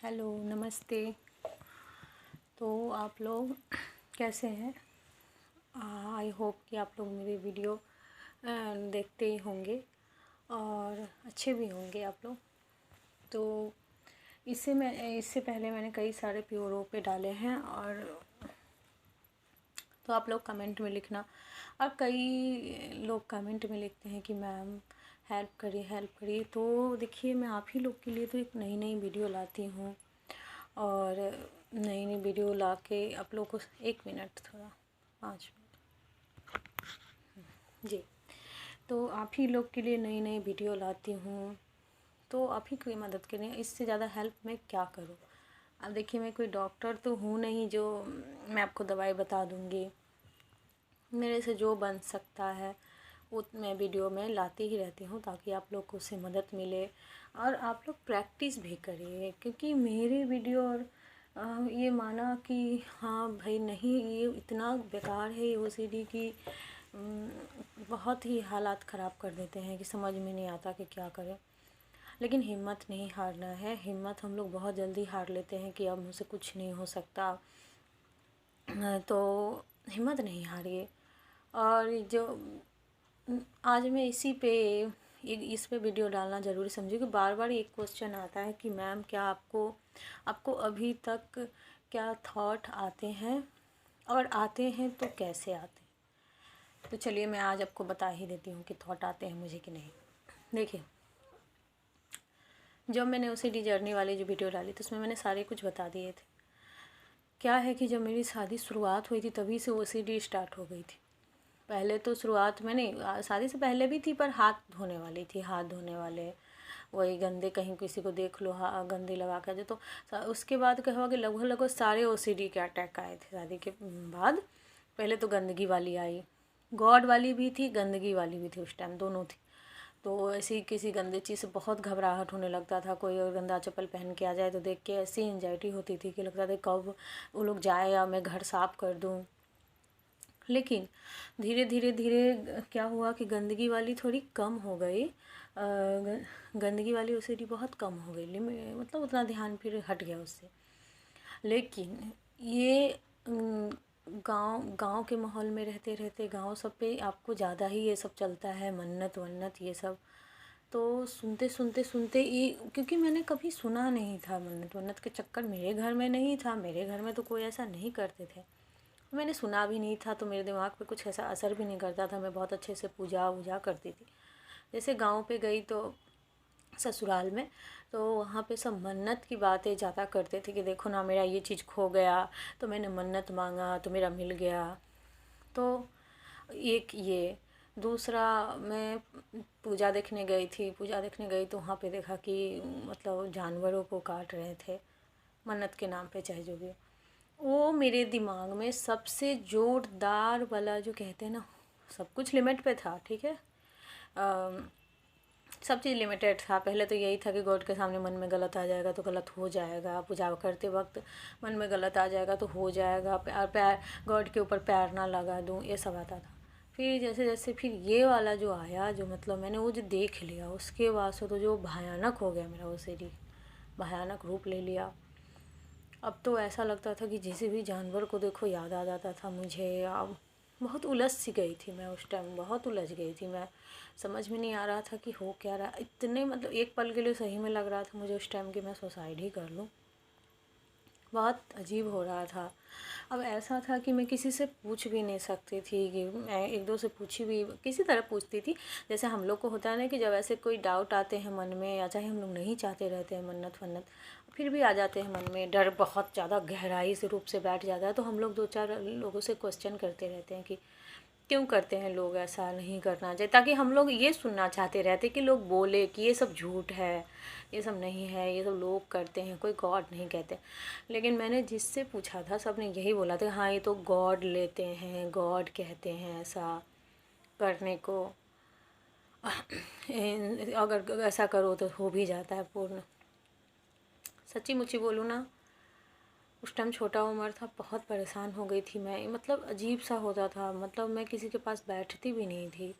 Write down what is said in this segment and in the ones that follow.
Hello, नमस्ते। तो आप लोग कैसे हैं? आई होप कि आप लोग मेरे वीडियो देखते ही होंगे और अच्छे भी होंगे आप लोग। तो इससे पहले मैंने कई सारे प्योरो पे डाले हैं और तो आप लोग कमेंट में लिखना। और कई लोग कमेंट में लिखते हैं कि मैम हेल्प करिए। तो देखिए, मैं आप ही लोग के लिए तो एक नई नई वीडियो लाती हूँ और नई नई वीडियो ला के आप लोगों को 1 मिनट, थोड़ा 5 मिनट जी। तो आप ही लोग के लिए नई नई वीडियो लाती हूँ, तो आप ही की मदद करें। इससे ज़्यादा हेल्प मैं क्या करूँ? अब देखिए, मैं कोई डॉक्टर तो हूँ नहीं जो मैं आपको दवाई बता दूँगी। मेरे से जो बन सकता है वो मैं वीडियो में लाती ही रहती हूँ ताकि आप लोग को उससे मदद मिले और आप लोग प्रैक्टिस भी करिए। क्योंकि मेरी वीडियो और ये माना कि हाँ भाई, नहीं ये इतना बेकार है ये ओसीडी की, बहुत ही हालात ख़राब कर देते हैं कि समझ में नहीं आता कि क्या करें। लेकिन हिम्मत नहीं हारना है। हिम्मत हम लोग बहुत जल्दी हार लेते हैं कि अब मुझसे कुछ नहीं हो सकता। तो हिम्मत नहीं हारिए। और जो आज मैं इस पे वीडियो डालना ज़रूरी समझी कि बार बार एक क्वेश्चन आता है कि मैम क्या आपको अभी तक क्या थॉट आते हैं, और आते हैं तो कैसे आते हैं? तो चलिए, मैं आज आपको बता ही देती हूँ कि थॉट आते हैं मुझे कि नहीं। देखिए, जब मैंने ओसीडी जर्नी वाली जो वीडियो डाली तो उसमें मैंने सारे कुछ बता दिए थे। क्या है कि जब मेरी शादी शुरुआत हुई थी तभी से ओसीडी स्टार्ट हो गई थी। पहले तो शुरुआत में नहीं, शादी से पहले भी थी, पर हाथ धोने वाली थी, हाथ धोने वाले वही गंदे, कहीं किसी को देख लो गंदे लगा के तो उसके बाद क्या हुआ कि लगभग लगभग सारे ओसीडी के अटैक आए थे शादी के बाद। पहले तो गंदगी वाली आई, गॉड वाली भी थी, गंदगी वाली भी थी, उस टाइम दोनों थी। तो ऐसे ही किसी गंदे चीज़ से बहुत घबराहट होने लगता था। कोई अगर गंदा चप्पल पहन के आ जाए तो देख के ऐसी एंजाइटी होती थी कि लगता था कब वो लोग जाए या मैं घर साफ़ कर दूँ। लेकिन धीरे धीरे धीरे क्या हुआ कि गंदगी वाली थोड़ी कम हो गई। गंदगी वाली ओसीडी बहुत कम हो गई, मतलब उतना ध्यान फिर हट गया उससे। लेकिन ये गांव गांव के माहौल में रहते रहते गांव सब पे आपको ज़्यादा ही ये सब चलता है, मन्नत वन्नत ये सब। तो सुनते ये, क्योंकि मैंने कभी सुना नहीं था, मन्नत वन्नत के चक्कर मेरे घर में नहीं था। मेरे घर में तो कोई ऐसा नहीं करते थे, मैंने सुना भी नहीं था, तो मेरे दिमाग पे कुछ ऐसा असर भी नहीं करता था। मैं बहुत अच्छे से पूजा वूजा करती थी। जैसे गांव पे गई तो ससुराल में, तो वहाँ पे सब मन्नत की बातें ज़्यादा करते थे कि देखो ना, मेरा ये चीज़ खो गया तो मैंने मन्नत मांगा तो मेरा मिल गया। तो एक ये, दूसरा, मैं पूजा देखने गई थी। पूजा देखने गई तो वहाँ पे देखा कि मतलब जानवरों को काट रहे थे मन्नत के नाम पे, चाहे जो भी हो। वो मेरे दिमाग में सबसे ज़ोरदार वाला जो कहते हैं ना, सब कुछ लिमिट पे था, ठीक है। सब चीज़ लिमिटेड था। पहले तो यही था कि गॉड के सामने मन में गलत आ जाएगा तो गलत हो जाएगा, पूजा करते वक्त मन में गलत आ जाएगा तो हो जाएगा, पैर गॉड के ऊपर पैर ना लगा दूँ, ये सब आता था। फिर जैसे जैसे फिर ये वाला जो आया, जो मतलब मैंने वो जो देख लिया, उसके बाद से तो जो भयानक हो गया मेरा वो सीढ़ी, भयानक रूप ले लिया। अब तो ऐसा लगता था कि जिसे भी जानवर को देखो याद आ जाता था मुझे। अब बहुत उलझ सी गई थी मैं उस टाइम, बहुत उलझ गई थी मैं। समझ में नहीं आ रहा था कि हो क्या रहा। इतने मतलब एक पल के लिए सही में लग रहा था मुझे उस टाइम कि मैं सुसाइड ही कर लूँ। बहुत अजीब हो रहा था। अब ऐसा था कि मैं किसी से पूछ भी नहीं सकती थी, कि मैं एक दो से पूछी भी किसी तरह पूछती थी। जैसे हम लोग को होता है ना कि जब ऐसे कोई डाउट आते हैं मन में, या चाहे हम लोग नहीं चाहते रहते हैं मन्नत वन्नत, फिर भी आ जाते हैं मन में, डर बहुत ज़्यादा गहराई से रूप से बैठ जाता है, तो हम लोग 2-4 लोगों से क्वेश्चन करते रहते हैं कि क्यों करते हैं लोग, ऐसा नहीं करना चाहिए। ताकि हम लोग ये सुनना चाहते रहते कि लोग बोले कि ये सब झूठ है, ये सब नहीं है, ये सब लोग करते हैं, कोई गॉड नहीं कहते। लेकिन मैंने जिससे पूछा था सब ने यही बोला था, हाँ ये तो गॉड लेते हैं, गॉड कहते हैं ऐसा करने को, अगर ऐसा करो तो हो भी जाता है पूर्ण। सच्ची मुच्ची बोलूँ ना, उस टाइम छोटा उम्र था, बहुत परेशान हो गई थी मैं। मतलब अजीब सा होता था, मतलब मैं किसी के पास बैठती भी नहीं थी।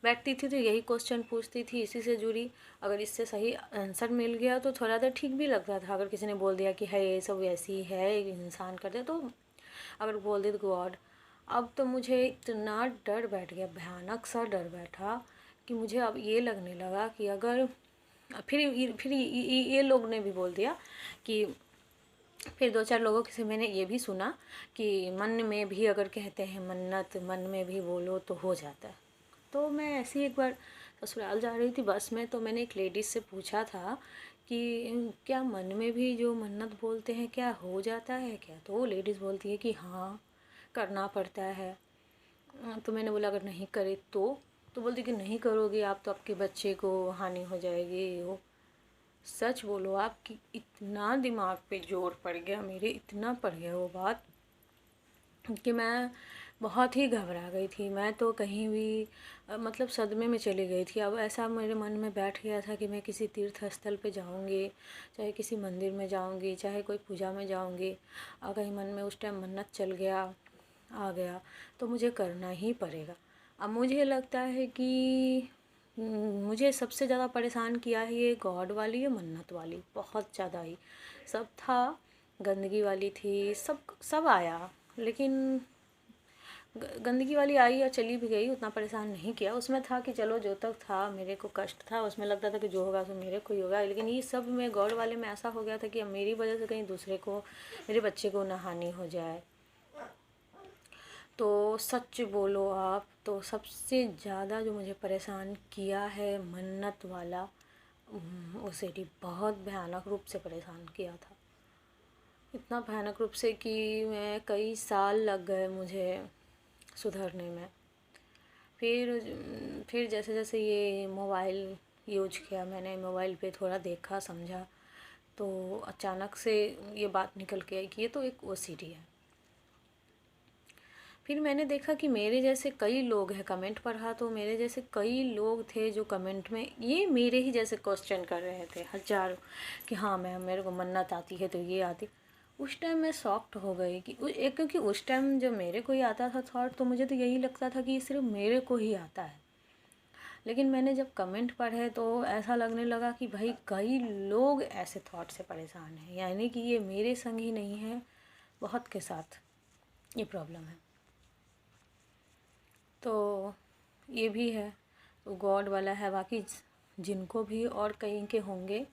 बैठती थी तो यही क्वेश्चन पूछती थी, इसी से जुड़ी। अगर इससे सही आंसर मिल गया तो थोड़ा देर ठीक भी लगता था। अगर किसी ने बोल दिया कि है ये सब ऐसी है, एक इंसान करते, तो अगर बोल दे तो गॉड। अब तो मुझे इतना डर बैठ गया, भयानक सा डर बैठा कि मुझे अब ये लगने लगा कि अगर फिर ये लोग ने भी बोल दिया कि फिर 2-4 लोगों से मैंने ये भी सुना कि मन में भी अगर कहते हैं मन्नत, मन में भी बोलो तो हो जाता है। तो मैं ऐसे ही एक बार ससुराल जा रही थी बस में, तो मैंने एक लेडीज़ से पूछा था कि क्या मन में भी जो मन्नत बोलते हैं क्या हो जाता है क्या? तो वो लेडीज़ बोलती है कि हाँ, करना पड़ता है। तो मैंने बोला अगर नहीं करे तो बोलती कि नहीं करोगे आप तो आपके बच्चे को हानि हो जाएगी ये वो। सच बोलो आपकी, इतना दिमाग पे जोर पड़ गया मेरे, इतना पड़ गया वो बात कि मैं बहुत ही घबरा गई थी। मैं तो कहीं भी मतलब सदमे में चली गई थी। अब ऐसा मेरे मन में बैठ गया था कि मैं किसी तीर्थ स्थल पे जाऊंगी, चाहे किसी मंदिर में जाऊंगी, चाहे कोई पूजा में जाऊंगी, और कहीं मन में उस टाइम मन्नत चल गया, आ गया, तो मुझे करना ही पड़ेगा। अब मुझे लगता है कि मुझे सबसे ज़्यादा परेशान किया है ये गॉड वाली, ये मन्नत वाली, बहुत ज़्यादा ही। सब था, गंदगी वाली थी, सब आया, लेकिन गंदगी वाली आई और चली भी गई, उतना परेशान नहीं किया। उसमें था कि चलो जो तक था मेरे को कष्ट था, उसमें लगता था कि जो होगा सो मेरे को ही होगा। लेकिन ये सब में गॉड वाले में ऐसा हो गया था कि अब मेरी वजह से कहीं दूसरे को, मेरे बच्चे को ना हानि हो जाए। तो सच बोलो आप, तो सबसे ज़्यादा जो मुझे परेशान किया है मन्नत वाला, ओसीडी बहुत भयानक रूप से परेशान किया था। इतना भयानक रूप से कि मैं कई साल लग गए मुझे सुधरने में। फिर जैसे जैसे ये मोबाइल यूज किया मैंने, मोबाइल पे थोड़ा देखा समझा, तो अचानक से ये बात निकल के आई कि ये तो एक ओसीडी है। फिर मैंने देखा कि मेरे जैसे कई लोग हैं, कमेंट पढ़ा तो मेरे जैसे कई लोग थे जो कमेंट में ये मेरे ही जैसे क्वेश्चन कर रहे थे हजारों, कि हाँ मैम मेरे को मन्नत आती है तो ये आती। उस टाइम मैं शॉक्ड हो गई कि क्योंकि उस टाइम जब मेरे को ही आता था थॉट, तो मुझे तो यही लगता था कि ये सिर्फ मेरे को ही आता है। लेकिन मैंने जब कमेंट पढ़े तो ऐसा लगने लगा कि भाई कई लोग ऐसे थॉट से परेशान हैं, यानी कि ये मेरे संग ही नहीं है, बहुत के साथ ये प्रॉब्लम है। तो ये भी है, तो गॉड वाला है। बाकी जिनको भी और कहीं के होंगे,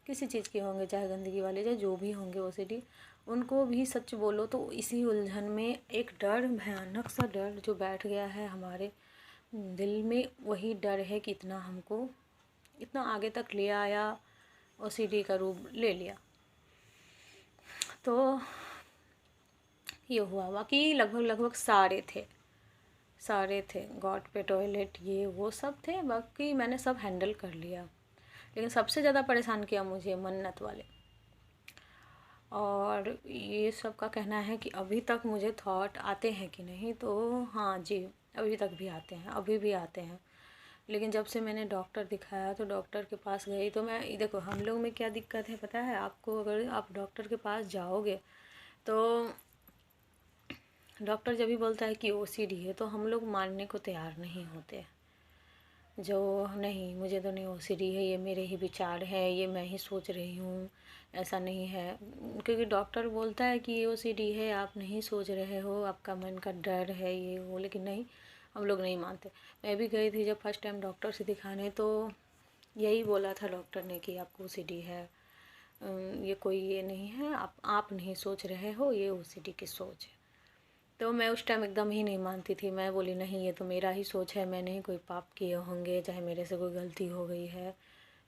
किसी चीज़ के होंगे, चाहे गंदगी वाले चाहे जो भी होंगे ओसीडी, उनको भी सच बोलो तो इसी उलझन में एक डर, भयानक सा डर जो बैठ गया है हमारे दिल में, वही डर है कि इतना हमको इतना आगे तक ले आया, ओसीडी का रूप ले लिया। तो ये हुआ। बाकी लगभग सारे थे गॉड पे टॉयलेट ये वो सब थे, बाकी मैंने सब हैंडल कर लिया। लेकिन सबसे ज़्यादा परेशान किया मुझे मन्नत वाले। और ये सब का कहना है कि अभी तक मुझे थॉट आते हैं कि नहीं, तो हाँ जी, अभी तक भी आते हैं, अभी भी आते हैं। लेकिन जब से मैंने डॉक्टर दिखाया, तो डॉक्टर के पास गई तो मैं देखो हम लोग में क्या दिक्कत है पता है आपको, अगर आप डॉक्टर के पास जाओगे तो डॉक्टर जब भी बोलता है कि ओसीडी है तो हम लोग मानने को तैयार नहीं होते। जो नहीं, मुझे तो नहीं ओसीडी है, ये मेरे ही विचार है, ये मैं ही सोच रही हूँ, ऐसा नहीं है। क्योंकि डॉक्टर बोलता है कि ये ओसीडी है, आप नहीं सोच रहे हो, आपका मन का डर है ये वो, लेकिन नहीं, हम लोग नहीं मानते। मैं भी गई थी जब फर्स्ट टाइम डॉक्टर से दिखाने, तो यही बोला था डॉक्टर ने कि आपको ओसीडी है, ये कोई ये नहीं है, आप नहीं सोच रहे हो, ये ओसीडी की सोच है। तो मैं उस टाइम एकदम ही नहीं मानती थी। मैं बोली नहीं, ये तो मेरा ही सोच है, मैंने ही कोई पाप किए होंगे, चाहे मेरे से कोई गलती हो गई है,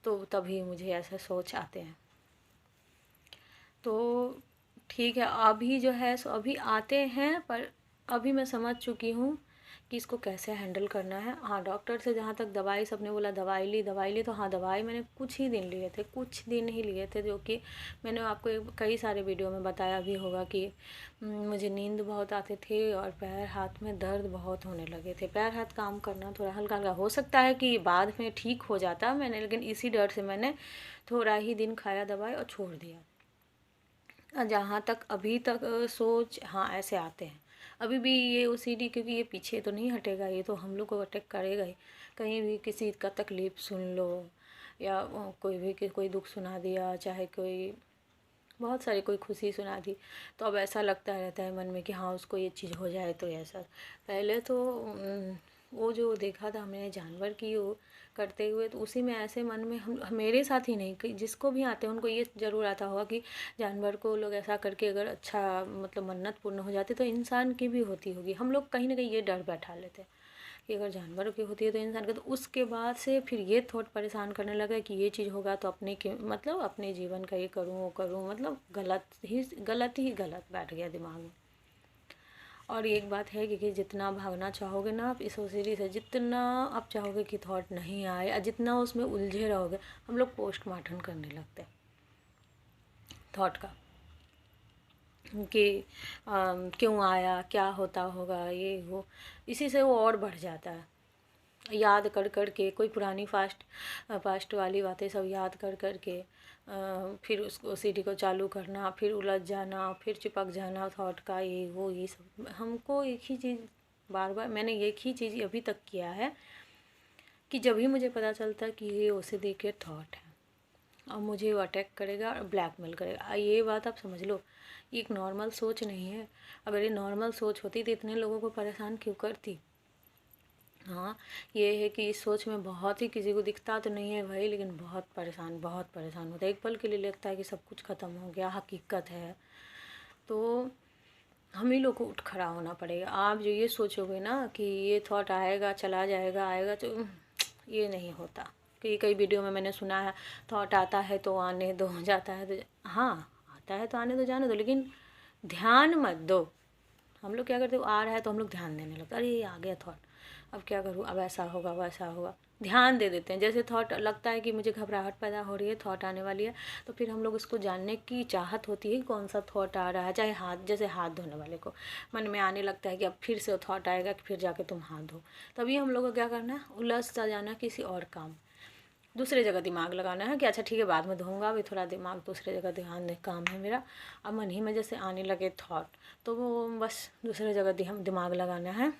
तो तभी मुझे ऐसे सोच आते हैं। तो ठीक है, अभी जो है सो अभी आते हैं, पर अभी मैं समझ चुकी हूँ कि इसको कैसे हैंडल करना है। हाँ, डॉक्टर से जहाँ तक दवाई, सबने बोला दवाई ली, तो हाँ दवाई मैंने कुछ ही दिन लिए थे, कुछ दिन ही लिए थे, जो कि मैंने आपको कई सारे वीडियो में बताया भी होगा कि मुझे नींद बहुत आते थे और पैर हाथ में दर्द बहुत होने लगे थे। पैर हाथ काम करना थोड़ा हल्का हल्का, हो सकता है कि बाद में ठीक हो जाता मैंने, लेकिन इसी डर से मैंने थोड़ा ही दिन खाया दवाई और छोड़ दिया। जहाँ तक अभी तक सोच, हाँ ऐसे आते हैं। अभी भी ये ओसीडी, क्योंकि ये पीछे तो नहीं हटेगा, ये तो हम लोग को अटैक करेगा ही। कहीं भी किसी का तकलीफ़ सुन लो या कोई भी कोई दुख सुना दिया, चाहे कोई बहुत सारी कोई खुशी सुना दी, तो अब ऐसा लगता रहता है मन में कि हाँ उसको ये चीज़ हो जाए तो ऐसा। पहले तो वो जो देखा था हमने जानवर की वो करते हुए, तो उसी में ऐसे मन में हम मेरे साथ ही नहीं, कि जिसको भी आते हैं उनको ये ज़रूर आता होगा कि जानवर को लोग ऐसा करके अगर अच्छा मतलब मन्नत पूर्ण हो जाती तो इंसान की भी होती होगी। हम लोग कहीं ना कहीं ये डर बैठा लेते हैं कि अगर जानवरों की होती है तो इंसान का, तो उसके बाद से फिर ये थॉट परेशान करने लगा कि ये चीज़ होगा तो अपने के मतलब अपने जीवन का ये करूँ वो करूँ, मतलब गलत ही गलत बैठ गया दिमाग में। और एक बात है कि जितना भागना चाहोगे ना आप इस ओसीडी से, जितना आप चाहोगे कि थॉट नहीं आए और जितना उसमें उलझे रहोगे, हम लोग पोस्टमार्टम करने लगते हैं थॉट का कि क्यों आया, क्या होता होगा, ये वो, इसी से वो और बढ़ जाता है। याद कर कर के कोई पुरानी पास्ट वाली बातें सब याद कर कर के फिर उसको सीडी को चालू करना, फिर उलझ जाना, फिर चिपक जाना थॉट का, ये वो ये सब। हमको एक ही चीज़ बार बार, मैंने एक ही चीज़ अभी तक किया है कि जब भी मुझे पता चलता कि ये ओसीडी के थॉट है और मुझे वो अटैक करेगा और ब्लैकमेल करेगा, ये बात आप समझ लो, ये एक नॉर्मल सोच नहीं है। अगर ये नॉर्मल सोच होती तो इतने लोगों को परेशान क्यों करती। हाँ, ये है कि इस सोच में बहुत ही किसी को दिखता तो नहीं है भाई, लेकिन बहुत परेशान होता है। एक पल के लिए लगता है कि सब कुछ ख़त्म हो गया, हकीकत है तो हम ही लोग को उठ खड़ा होना पड़ेगा। आप जो ये सोचोगे ना कि ये थॉट आएगा चला जाएगा आएगा, तो ये नहीं होता। कई वीडियो में मैंने सुना है थॉट आता है तो आने दो, जाता है तो हाँ आता है तो आने दो जाने दो, लेकिन ध्यान मत दो। हम लोग क्या करते, आ रहा है तो हम लोग ध्यान देने लगते, अरे ये आ गया थॉट, अब क्या करूँ, अब ऐसा होगा वैसा होगा, ध्यान दे देते हैं। जैसे थॉट लगता है कि मुझे घबराहट पैदा हो रही है, थॉट आने वाली है, तो फिर हम लोग इसको जानने की चाहत होती है कि कौन सा थॉट आ रहा है। चाहे जैसे हाथ धोने वाले को मन में आने लगता है कि अब फिर से थॉट आएगा कि फिर जाके तुम हाथ धो, तभी हम लोग को क्या करना है, उलझ सा जाना किसी और काम, दूसरे जगह दिमाग लगाना है कि अच्छा ठीक है बाद में धोऊंगा, अभी थोड़ा दिमाग दूसरे जगह ध्यान दे, काम है मेरा। अब मन ही में जैसे आने लगे थॉट, तो वो बस दूसरे जगह दिमाग लगाना है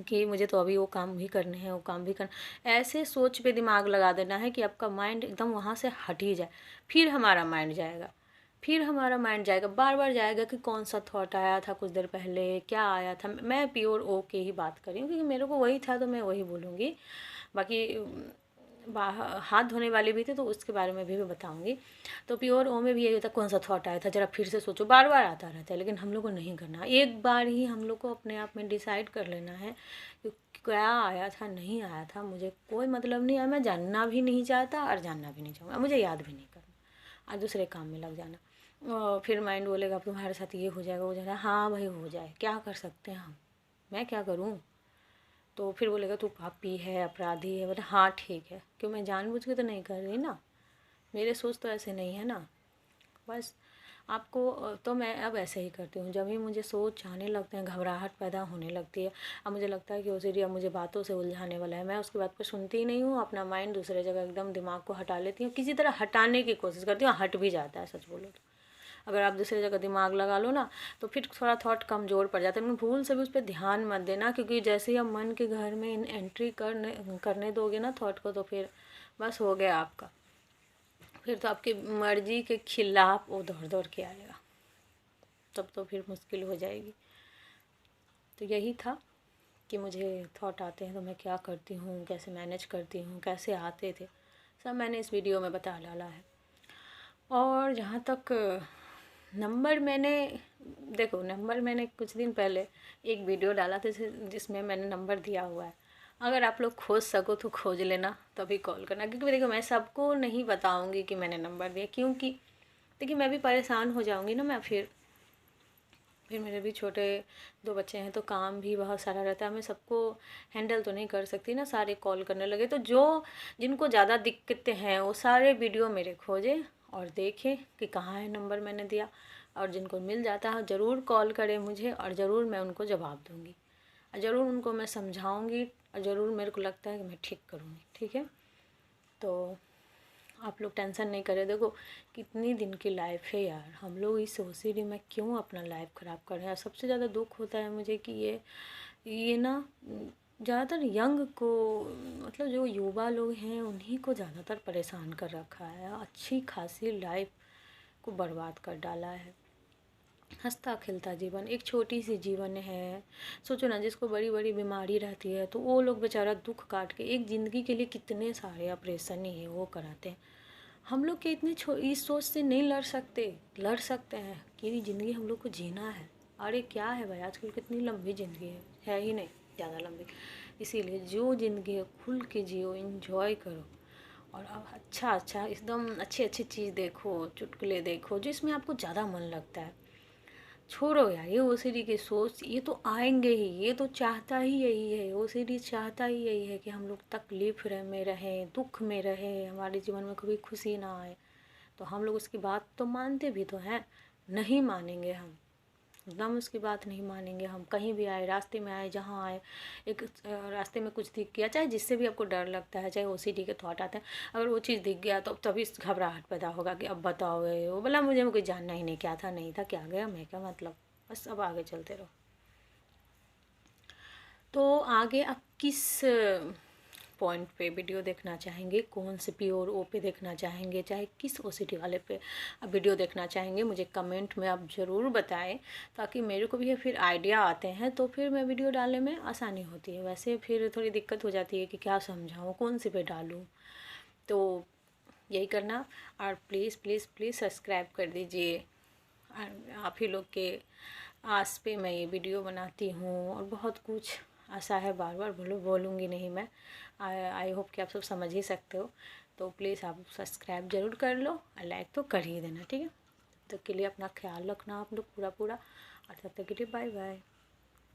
कि मुझे तो अभी वो काम भी करने हैं, वो काम भी करना, ऐसे सोच पे दिमाग लगा देना है कि आपका माइंड एकदम वहाँ से हट ही जाए। फिर हमारा माइंड जाएगा, बार बार जाएगा कि कौन सा थॉट आया था कुछ देर पहले, क्या आया था। मैं प्योर ओ के ही बात कर रही हूँ क्योंकि मेरे को वही था तो मैं वही बोलूँगी। बाकी हाथ धोने वाले भी थे तो उसके बारे में भी बताऊंगी। तो प्योर ओ में भी यही होता है, कौन सा थॉट आया था जरा फिर से सोचो, बार बार आता रहता है, लेकिन हम लोग को नहीं करना। एक बार ही हम लोग को अपने आप में डिसाइड कर लेना है कि क्या आया था नहीं आया था, मुझे कोई मतलब नहीं है, मैं जानना भी नहीं चाहता और जानना भी नहीं चाहूँगा, मुझे याद भी नहीं करना और दूसरे काम में लग जाना। और फिर माइंड बोलेगा अब तुम्हारे साथ ये हो जाएगा, वो जाएगा, हाँ भाई हो जाए, क्या कर सकते हैं हम, मैं क्या करूँ। तो फिर बोलेगा तू पापी है, अपराधी है, बोले हाँ ठीक है, क्यों मैं जानबूझ के तो नहीं कर रही ना, मेरे सोच तो ऐसे नहीं है ना। बस आपको तो मैं अब ऐसे ही करती हूँ, जब भी मुझे सोच आने लगते हैं, घबराहट पैदा होने लगती है, अब मुझे लगता है कि ओसीडी अब मुझे बातों से उलझाने वाला है, मैं उसकी बात को सुनती ही नहीं हूँ, अपना माइंड दूसरे जगह एकदम दिमाग को हटा लेती हूँ, किसी तरह हटाने की कोशिश करती हूँ, हट भी जाता है सच बोलो तो। अगर आप दूसरी जगह दिमाग लगा लो ना तो फिर थोड़ा थॉट कमज़ोर पड़ जाता है, लेकिन भूल से भी उस पर ध्यान मत देना, क्योंकि जैसे ही आप मन के घर में एंट्री करने दोगे ना थॉट को, तो फिर बस हो गया आपका, फिर तो आपकी मर्जी के खिलाफ वो दौड़ दौड़ के आएगा, तब तो फिर मुश्किल हो जाएगी। तो यही था कि मुझे थॉट आते हैं तो मैं क्या करती हूँ, कैसे मैनेज करती हूँ, कैसे आते थे, सब मैंने इस वीडियो में बता डाला है। और जहाँ तक नंबर, मैंने कुछ दिन पहले एक वीडियो डाला था जिसमें मैंने नंबर दिया हुआ है, अगर आप लोग खोज सको तो खोज लेना, तभी कॉल करना, क्योंकि देखो मैं सबको नहीं बताऊंगी कि मैंने नंबर दिया, क्योंकि देखिए मैं भी परेशान हो जाऊंगी ना, मैं फिर मेरे भी छोटे 2 बच्चे हैं तो काम भी बहुत सारा रहता है, मैं सबको हैंडल तो नहीं कर सकती ना, सारे कॉल करने लगे। तो जिनको ज़्यादा दिक्कतें हैं वो सारे वीडियो मेरे खोजें और देखें कि कहाँ है नंबर मैंने दिया, और जिनको मिल जाता है ज़रूर कॉल करें मुझे, और ज़रूर मैं उनको जवाब दूँगी, और ज़रूर उनको मैं समझाऊँगी, और ज़रूर मेरे को लगता है कि मैं ठीक करूँगी। ठीक है, तो आप लोग टेंशन नहीं करें। देखो कितनी दिन की लाइफ है यार, हम लोग इस ओसीडी में क्यों अपना लाइफ ख़राब कर रहे हैं। सबसे ज़्यादा दुख होता है मुझे कि ये ना ज़्यादातर यंग को, मतलब जो युवा लोग हैं उन्हीं को ज़्यादातर परेशान कर रखा है। अच्छी खासी लाइफ को बर्बाद कर डाला है। हंसता खेलता जीवन, एक छोटी सी जीवन है। सोचो ना, जिसको बड़ी बड़ी बीमारी रहती है तो वो लोग बेचारा दुख काट के एक ज़िंदगी के लिए कितने सारे ऑपरेशन ही है वो कराते हैं। हम लोग के इतने इस सोच से नहीं लड़ सकते हैं कि ज़िंदगी हम लोग को जीना है। अरे क्या है भाई, आजकल कितनी लंबी ज़िंदगी है ही नहीं ज़्यादा लंबी। इसीलिए जो ज़िंदगी है खुल के जियो, इंजॉय करो और अब अच्छा एकदम अच्छी चीज़ देखो, चुटकुले देखो जिसमें आपको ज़्यादा मन लगता है। छोड़ो यार ये ओसीडी की सोच, ये तो आएंगे ही, ये तो चाहता ही यही है, ओसीडी चाहता ही यही है कि हम लोग तकलीफ में रहें, दुख में रहें, हमारे जीवन में कभी खुशी ना आए। तो हम लोग उसकी बात तो मानते भी तो हैं, नहीं मानेंगे हम, एकदम उसकी बात नहीं मानेंगे हम। कहीं भी आए, रास्ते में आए, जहाँ आए, एक रास्ते में कुछ दिख गया, चाहे जिससे भी आपको डर लगता है, चाहे ओसीडी के थॉट आते हैं, अगर वो चीज़ दिख गया तो तभी घबराहट पैदा होगा कि अब बताओ वो बोला मुझे कोई जानना ही नहीं, क्या था नहीं था, क्या गया मैं क्या मतलब, बस अब आगे चलते रहो। तो आगे आप किस पॉइंट पे वीडियो देखना चाहेंगे, कौन से प्योर ओ पे देखना चाहेंगे, चाहे किस ओसीडी वाले पे आप वीडियो देखना चाहेंगे, मुझे कमेंट में आप ज़रूर बताएं, ताकि मेरे को भी फिर आइडिया आते हैं तो फिर मैं वीडियो डालने में आसानी होती है। वैसे फिर थोड़ी दिक्कत हो जाती है कि क्या समझाऊँ, कौन सी पे डालूँ। तो यही करना, और प्लीज़ सब्सक्राइब कर दीजिए। आप ही लोग के आस पे मैं ये वीडियो बनाती हूँ और बहुत कुछ आशा है, बार बार बोलूँगी नहीं मैं। आई होप कि आप सब समझ ही सकते हो। तो प्लीज़ आप सब्सक्राइब ज़रूर कर लो और लाइक तो कर ही देना, ठीक है। तो के लिए अपना ख्याल रखना आप लोग पूरा और तब तक के लिए बाय बाय।